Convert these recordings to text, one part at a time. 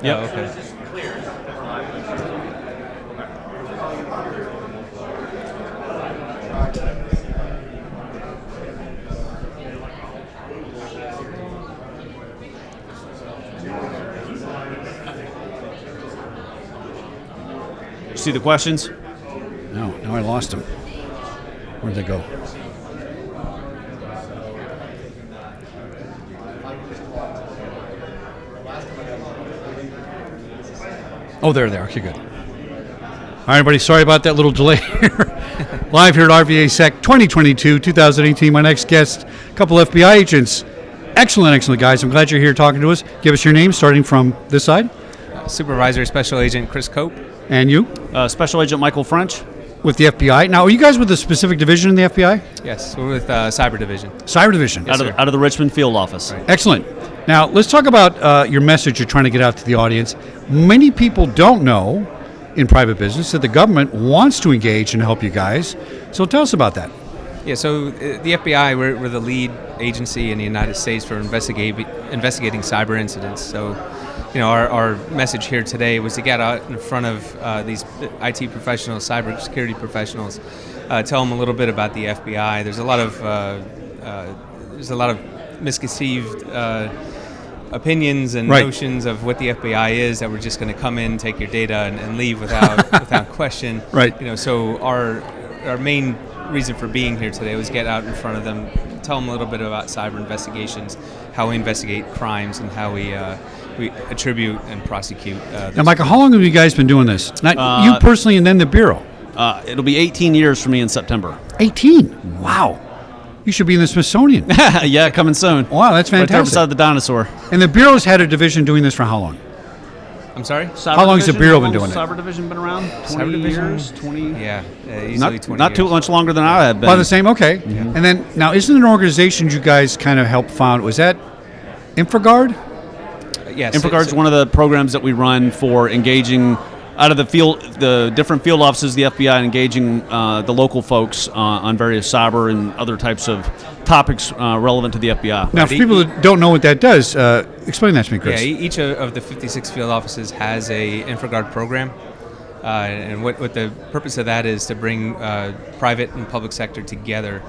Yeah. Okay. See the questions? No, I lost them. Where'd they go? Oh, there they are. Okay, good. All right, everybody, sorry about that little delay here. Live here at RVAsec 2022, 2018. My next guest, a couple FBI agents. Excellent guys. I'm glad you're here talking to us. Give us your name, starting from this side. Supervisor Special Agent Chris Cope. And you? Special Agent Michael French. With the FBI. Now, are you guys with a specific division in the FBI? Yes, we're with Cyber Division. Cyber Division. Yes, out of the Richmond field office. Right. Excellent. Now, let's talk about your message you're trying to get out to the audience. Many people don't know in private business that the government wants to engage and help you guys. So tell us about that. Yeah, so the FBI, we're the lead agency in the United States for investigating cyber incidents. So, our message here today was to get out in front of these IT professionals, cybersecurity professionals, tell them a little bit about the FBI. There's a lot of misconceived opinions and notions of what the FBI is, that we're just going to come in, take your data, and leave without question. Right. So our main reason for being here today was get out in front of them, tell them a little bit about cyber investigations, how we investigate crimes, and how we attribute and prosecute. Now, Michael, how long have you guys been doing this? Not you personally, and then the Bureau. It'll be 18 years for me in September. 18? Wow. You should be in the Smithsonian. Yeah, coming soon. Wow, that's fantastic. Right there beside the dinosaur. And the Bureau's had a division doing this for how long? I'm sorry? How long has the Bureau been doing it? Cyber Division been around? 20 Cyber Division? years? 20? Yeah, easily 20 Not too years. much longer than I have been. About the same? Okay. Yeah. And then, now, isn't an organization you guys kind of helped found, was that InfraGard? Yes. InfraGard's one of the programs that we run for engaging out of the different field offices of the FBI, engaging the local folks on various cyber and other types of topics relevant to the FBI. Now, for people that don't know what that does, explain that to me, Chris. Yeah, each of the 56 field offices has a InfraGard program, and what the purpose of that is to bring private and public sector together,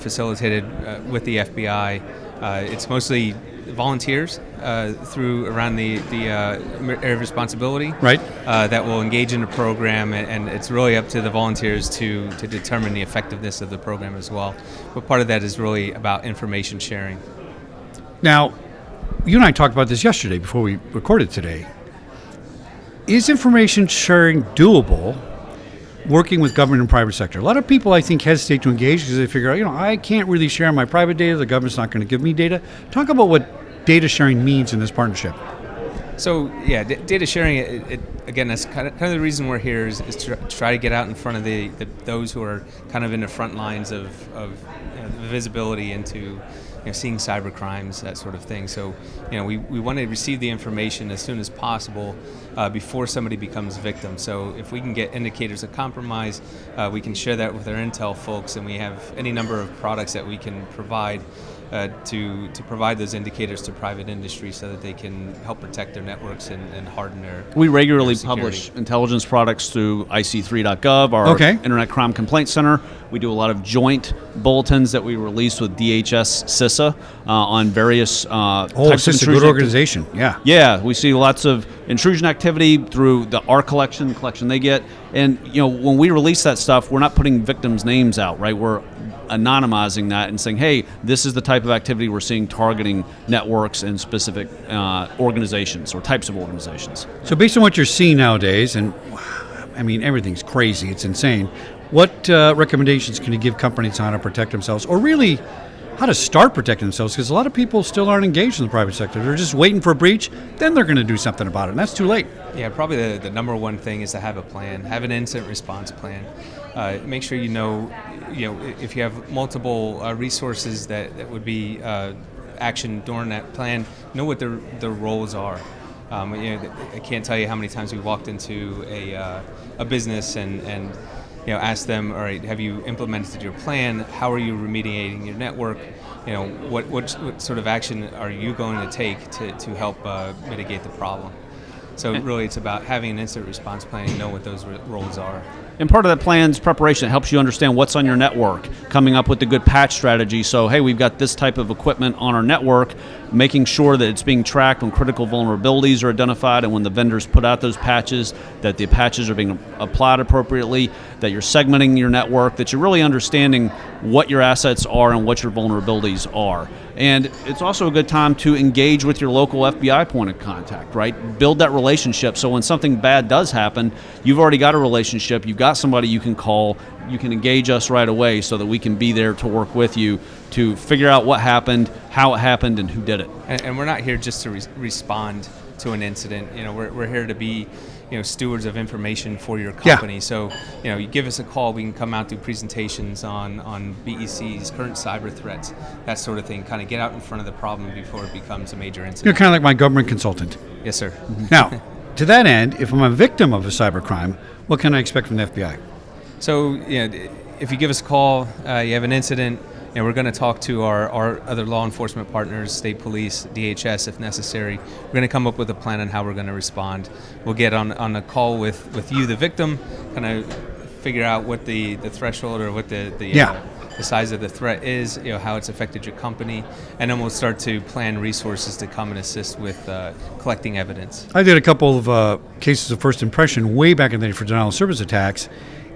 facilitated with the FBI. It's mostly volunteers through around the area of responsibility, right? That will engage in the program, and it's really up to the volunteers to determine the effectiveness of the program as well. But part of that is really about information sharing. Now, you and I talked about this yesterday before we recorded today. Is information sharing doable working with government and private sector? A lot of people, I think, hesitate to engage because they figure out, I can't really share my private data. The government's not going to give me data. Talk about what data sharing means in this partnership. So, yeah, data sharing, it again, that's kind of the reason we're here is to try to get out in front of those who are kind of in the front lines of the visibility into seeing cyber crimes, that sort of thing. So, we want to receive the information as soon as possible before somebody becomes a victim. So if we can get indicators of compromise, we can share that with our intel folks, and we have any number of products that we can provide to provide those indicators to private industry so that they can help protect their networks and harden their We regularly security. publish intelligence products through IC3.gov, our Internet Crime Complaint Center. We do a lot of joint bulletins that we release with DHS CISA on various types of CISA, good organization. Yeah. Yeah, we see lots of intrusion activity through our collection they get. And, when we release that stuff, we're not putting victims' names out, right? We're anonymizing that and saying, hey, this is the type of activity we're seeing targeting networks and specific organizations or types of organizations. So based on what you're seeing nowadays, and I mean, everything's crazy, it's insane, what recommendations can you give companies on how to protect themselves, or really how to start protecting themselves? Because a lot of people still aren't engaged in the private sector. They're just waiting for a breach, then they're going to do something about it, and that's too late. Yeah, probably the number one thing is to have a plan, have an incident response plan. Make sure you know if you have multiple resources that would be action during that plan, know what their roles are. I can't tell you how many times we walked into a business and asked them, all right, have you implemented your plan? How are you remediating your network? what sort of action are you going to take to help mitigate the problem? So really, it's about having an incident response plan and know what those roles are. And part of that plan's preparation. It helps you understand what's on your network, coming up with a good patch strategy. So, hey, we've got this type of equipment on our network, making sure that it's being tracked when critical vulnerabilities are identified and when the vendors put out those patches, that the patches are being applied appropriately, that you're segmenting your network, that you're really understanding what your assets are and what your vulnerabilities are. And it's also a good time to engage with your local FBI point of contact, right? Build that relationship so when something bad does happen, you've already got a relationship, you've got somebody you can call, you can engage us right away so that we can be there to work with you to figure out what happened, how it happened, and who did it. And we're not here just to respond to an incident. We're here to be stewards of information for your company. Yeah. So, you give us a call, we can come out, do presentations on BEC's current cyber threats, that sort of thing, kind of get out in front of the problem before it becomes a major incident. You're kind of like my government consultant. Yes, sir. Now, to that end, if I'm a victim of a cybercrime, what can I expect from the FBI? So, if you give us a call, you have an incident, and we're going to talk to our other law enforcement partners, state police, DHS if necessary. We're going to come up with a plan on how we're going to respond. We'll get on a call with you, the victim, kind of figure out what the threshold or what the size of the threat is, how it's affected your company, and then we'll start to plan resources to come and assist with collecting evidence. I did a couple of cases of first impression way back in the day for denial of service attacks,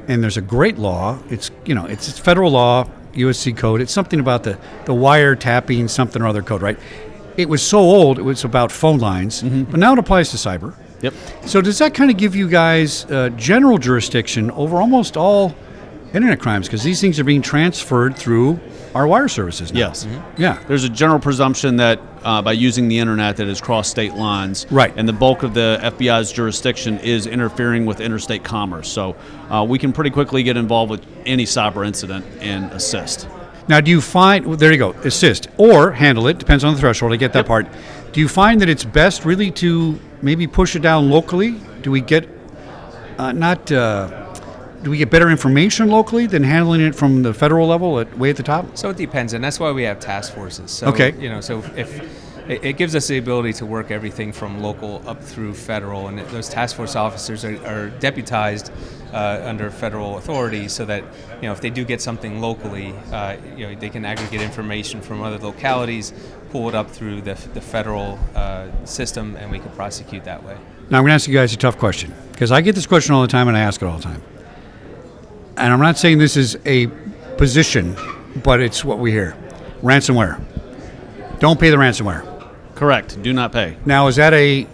and there's a great law. It's it's federal law, USC code. It's something about the wiretapping something or other code, right? It was so old, it was about phone lines, but now it applies to cyber. Yep. So does that kind of give you guys general jurisdiction over almost all internet crimes? Because these things are being transferred through our wire services now. Yes. Yeah. There's a general presumption that by using the internet that has crossed state lines. Right. And the bulk of the FBI's jurisdiction is interfering with interstate commerce. So we can pretty quickly get involved with any cyber incident and assist. Now, do you find, well, there you go, assist or handle it, depends on the threshold, I get that part. Do you find that it's best really to maybe push it down locally? Do we get do we get better information locally than handling it from the federal level way at the top? So it depends, and that's why we have task forces. So, okay. So if it gives us the ability to work everything from local up through federal, and those task force officers are deputized under federal authority, so that if they do get something locally, they can aggregate information from other localities, pull it up through the federal system, and we can prosecute that way. Now I'm going to ask you guys a tough question, because I get this question all the time and I ask it all the time. And I'm not saying this is a position, but it's what we hear. Ransomware. Don't pay the ransomware. Correct. Do not pay. Now, is that a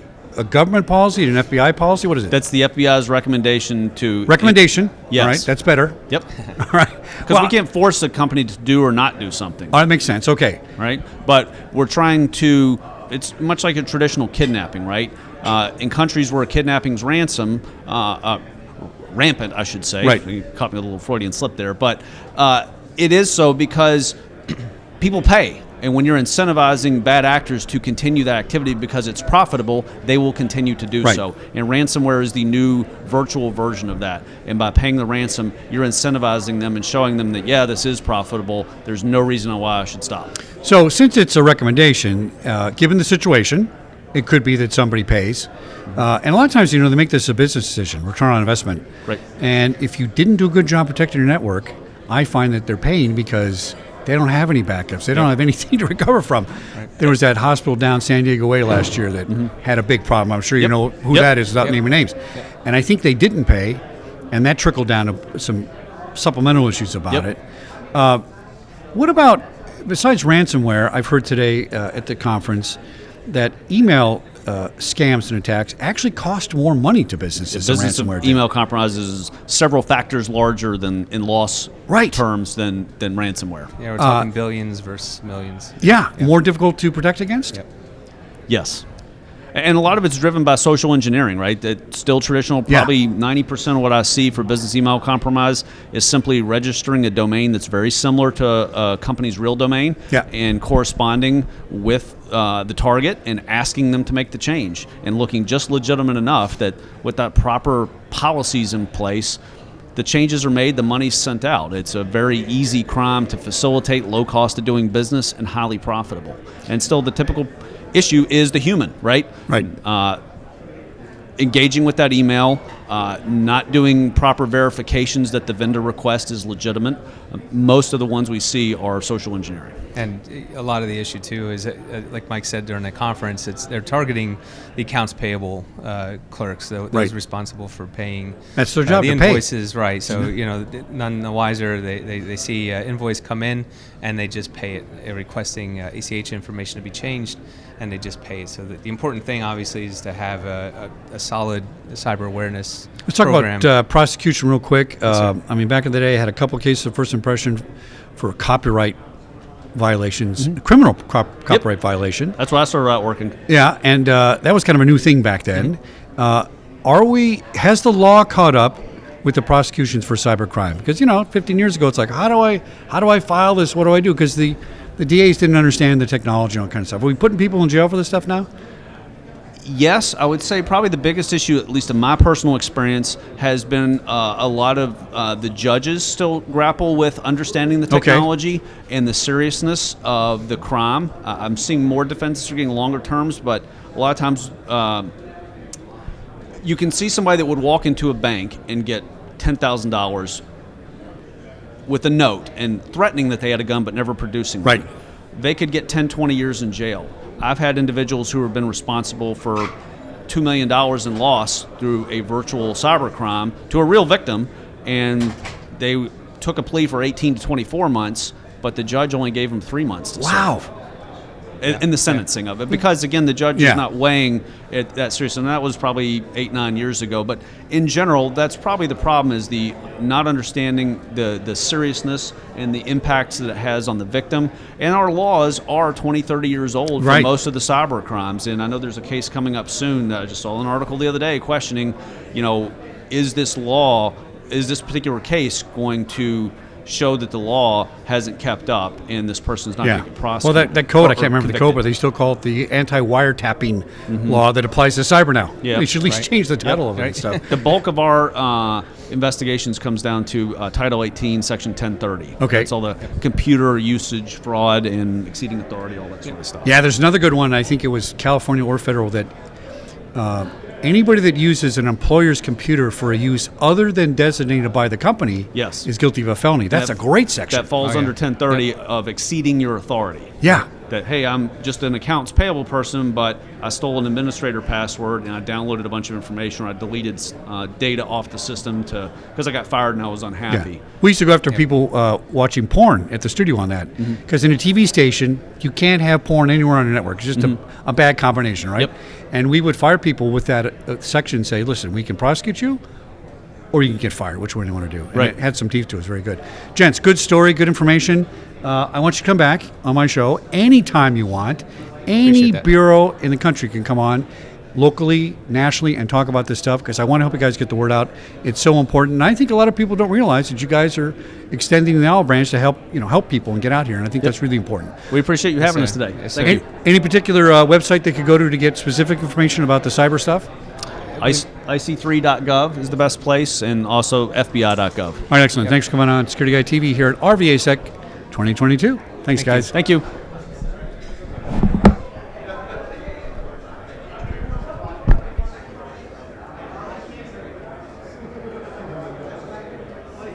government policy, an FBI policy? What is it? That's the FBI's recommendation to... Recommendation? Yes. All right, that's better. Yep. All right. Because we can't force a company to do or not do something. Oh, that makes sense. Okay. Right? But we're trying to... It's much like a traditional kidnapping, right? In countries where kidnapping's rampant, I should say. Right. You caught me a little Freudian slip there. But it is so because people pay. And when you're incentivizing bad actors to continue that activity because it's profitable, they will continue to do so. And ransomware is the new virtual version of that. And by paying the ransom, you're incentivizing them and showing them that, yeah, this is profitable. There's no reason why I should stop. So since it's a recommendation, given the situation, it could be that somebody pays. And a lot of times, they make this a business decision, return on investment. Right. And if you didn't do a good job protecting your network, I find that they're paying because they don't have any backups. They don't have anything to recover from. Right. There was that hospital down San Diego Way last year that had a big problem. I'm sure you know who that is without naming names. And I think they didn't pay, and that trickled down to some supplemental issues about it. What about, besides ransomware, I've heard today at the conference that email scams and attacks actually cost more money to businesses than ransomware did. Email compromises is several factors larger than in loss terms than ransomware. Yeah, we're talking billions versus millions. Yeah, more difficult to protect against? Yep. Yes. And a lot of it's driven by social engineering, right? It's still traditional. Probably 90% of what I see for business email compromise is simply registering a domain that's very similar to a company's real domain and corresponding with the target and asking them to make the change and looking just legitimate enough that with that proper policies in place, the changes are made, the money's sent out. It's a very easy crime to facilitate, low cost of doing business, and highly profitable. And still, the typical issue is the human, right? Right. Engaging with that email, not doing proper verifications that the vendor request is legitimate. Most of the ones we see are social engineering. And a lot of the issue too is, like Mike said during the conference, they're targeting the accounts payable clerks, those responsible for paying. That's their job the to pay. invoices, right? So none the wiser. They see invoice come in and they just pay it, requesting ACH information to be changed, and they just pay it. So the important thing, obviously, is to have a solid cyber awareness. Let's talk program. about prosecution real quick. I mean, back in the day, I had a couple of cases of first impression for copyright violations, criminal copyright violation. That's where I started out working. Yeah, and that was kind of a new thing back then. Has the law caught up with the prosecutions for cybercrime? Because 15 years ago, it's like, how do I file this? What do I do? Because the DAs didn't understand the technology and all kind of stuff. Are we putting people in jail for this stuff now? Yes, I would say probably the biggest issue, at least in my personal experience, has been a lot of the judges still grapple with understanding the technology and the seriousness of the crime. I'm seeing more defenses are getting longer terms, but a lot of times you can see somebody that would walk into a bank and get $10,000 with a note and threatening that they had a gun but never producing one. Right. They could get 10, 20 years in jail. I've had individuals who have been responsible for $2 million in loss through a virtual cybercrime to a real victim, and they took a plea for 18 to 24 months, but the judge only gave them 3 months to serve. In the sentencing of it, because again, the judge is not weighing it that serious, and that was probably 8-9 years ago. But in general, that's probably the problem, is the not understanding the seriousness and the impacts that it has on the victim. And our laws are 20-30 years old for most of the cyber crimes. And I know there's a case coming up soon. I just saw an article the other day questioning, is this particular case going to show that the law hasn't kept up and this person's not going to get prosecuted. Well, that code, I can't remember the code, but they still call it the anti-wiretapping law that applies to cyber now. Yeah. They should at least change the title of it and stuff. The bulk of our investigations comes down to Title 18, Section 1030. Okay. It's all the computer usage, fraud, and exceeding authority, all that sort of stuff. Yeah, there's another good one. I think it was California or federal that anybody that uses an employer's computer for a use other than designated by the company is guilty of a felony. That's a great section. That falls under 1030 of exceeding your authority. Yeah. That, hey, I'm just an accounts payable person, but I stole an administrator password and I downloaded a bunch of information, or I deleted data off the system because I got fired and I was unhappy. Yeah. We used to go after people watching porn at the studio on that, because in a TV station, you can't have porn anywhere on the network. It's just a bad combination, right? Yep. And we would fire people with that section, say, listen, we can prosecute you, or you can get fired. Which one do you want to do? And it had some teeth to it. It was very good. Gents, good story, good information. I want you to come back on my show anytime you want. Any bureau in the country can come on, locally, nationally, and talk about this stuff, because I want to help you guys get the word out. It's so important. And I think a lot of people don't realize that you guys are extending the olive branch to help people and get out here. And I think that's really important. We appreciate you having us today. Thank you. Any particular website they could go to get specific information about the cyber stuff? IC3.gov is the best place, and also FBI.gov. All right, excellent. Thanks for coming on Security Guy TV here at RVAsec 2022. Thanks, guys. Thank you.